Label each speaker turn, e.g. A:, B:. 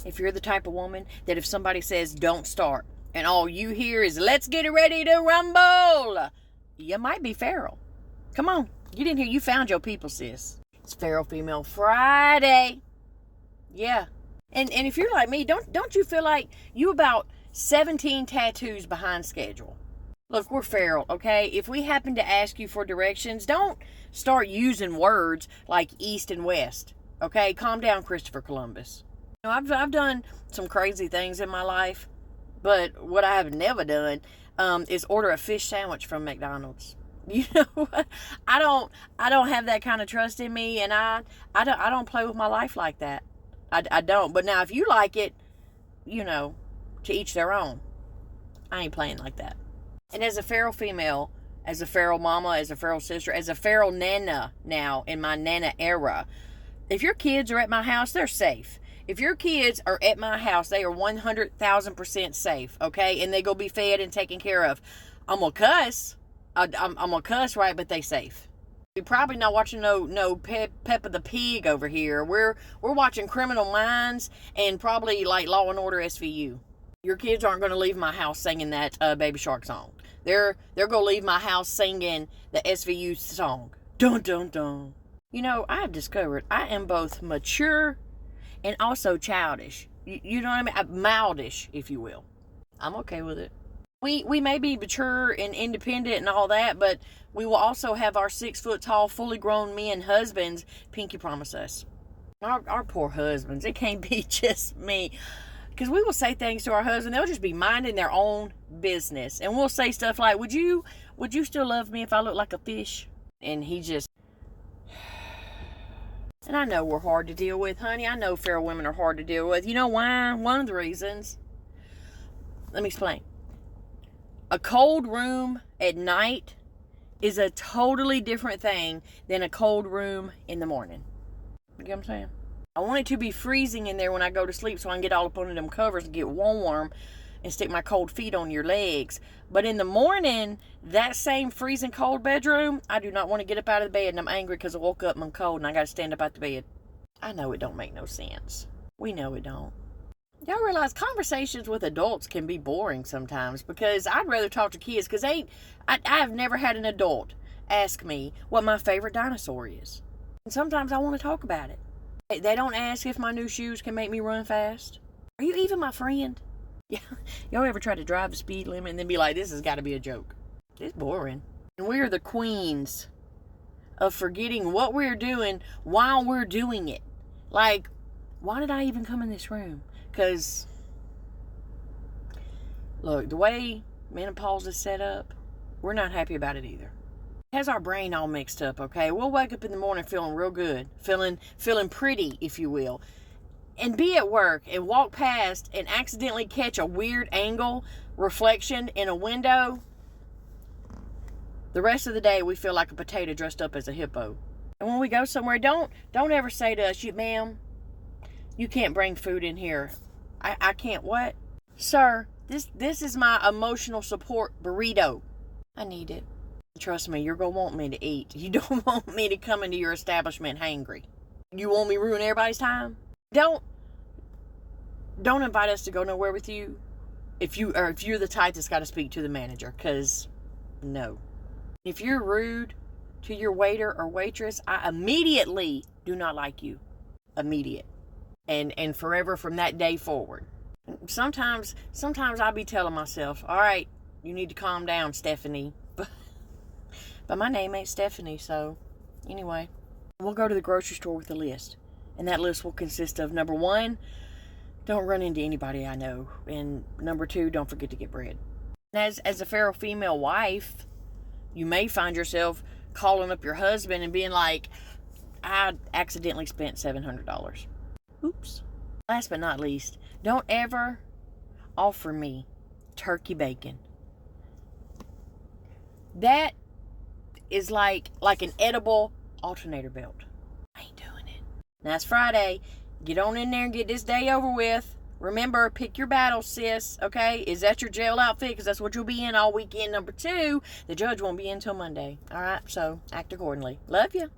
A: If you're the type of woman that if somebody says don't start and all you hear is let's get ready to rumble, you might be feral. Come on, get in here. You found your people, sis. It's Feral Female Friday. Yeah. And if you're like me, don't you feel like you about 17 tattoos behind schedule? Look, we're feral, okay? If we happen to ask you for directions, don't start using words like east and west, okay? Calm down, Christopher Columbus. You know, I've done some crazy things in my life, but what I have never done is order a fish sandwich from McDonald's. You know what? I don't have that kind of trust in me, and I don't play with my life like that. I don't. But now, if you like it, you know, to each their own. I ain't playing like that. And as a feral female, as a feral mama, as a feral sister, as a feral nana now in my nana era, if your kids are at my house, they're safe. If your kids are at my house, they are 100,000% safe, okay? And they go be fed and taken care of. I'm going to cuss. I'm going to cuss, right? But they safe. We're probably not watching no Peppa the Pig over here. We're watching Criminal Minds and probably like Law and Order SVU. Your kids aren't going to leave my house singing that Baby Shark song. They're going to leave my house singing the SVU song. Dun, dun, dun. You know, I have discovered I am both mature and also childish. You know what I mean? Mildish, if you will. I'm okay with it. We may be mature and independent and all that, but we will also have our 6-foot-tall, fully grown men husbands pinky promise us. Our poor husbands. It can't be just me. Because we will say things to our husband. They'll just be minding their own business. And we'll say stuff like, would you still love me if I look like a fish? And he just... And I know we're hard to deal with, honey. I know feral women are hard to deal with. You know why? One of the reasons. Let me explain. A cold room at night is a totally different thing than a cold room in the morning. You get what I'm saying? I want it to be freezing in there when I go to sleep so I can get all up under them covers and get warm and stick my cold feet on your legs. But in the morning, that same freezing cold bedroom, I do not want to get up out of the bed and I'm angry because I woke up and I'm cold and I got to stand up out the bed. I know it don't make no sense. We know it don't. Y'all realize conversations with adults can be boring sometimes because I'd rather talk to kids because I have never had an adult ask me what my favorite dinosaur is. And sometimes I want to talk about it. They don't ask if my new shoes can make me run fast. Are you even my friend? Yeah. Y'all ever try to drive the speed limit and then be like, this has got to be a joke? It's boring. And we are the queens of forgetting what we're doing while we're doing it. Like, why did I even come in this room? Because, look, the way menopause is set up, we're not happy about it either. It has our brain all mixed up, okay? We'll wake up in the morning feeling real good, feeling pretty, if you will, and be at work and walk past and accidentally catch a weird angle reflection in a window. The rest of the day, we feel like a potato dressed up as a hippo. And when we go somewhere, don't ever say to us, ma'am, you can't bring food in here. I can't what? Sir, this is my emotional support burrito. I need it. Trust me, you're going to want me to eat. You don't want me to come into your establishment hangry. You want me to ruin everybody's time? Don't invite us to go nowhere with you if you're the type that's got to speak to the manager, because no. If you're rude to your waiter or waitress, I immediately do not like you. Immediate. And forever from that day forward. Sometimes I'll be telling myself, all right, you need to calm down, Stephanie. But my name ain't Stephanie, so anyway. We'll go to the grocery store with a list. And that list will consist of, number 1, don't run into anybody I know. And number 2, don't forget to get bread. As a feral female wife, you may find yourself calling up your husband and being like, I accidentally spent $700. Oops. Last but not least, don't ever offer me turkey bacon. That is like an edible alternator belt. I ain't doing it. Now it's Friday. Get on in there and get this day over with. Remember, pick your battles, sis. Okay? Is that your jail outfit? Because that's what you'll be in all weekend. Number 2, the judge won't be in until Monday. All right? So act accordingly. Love you.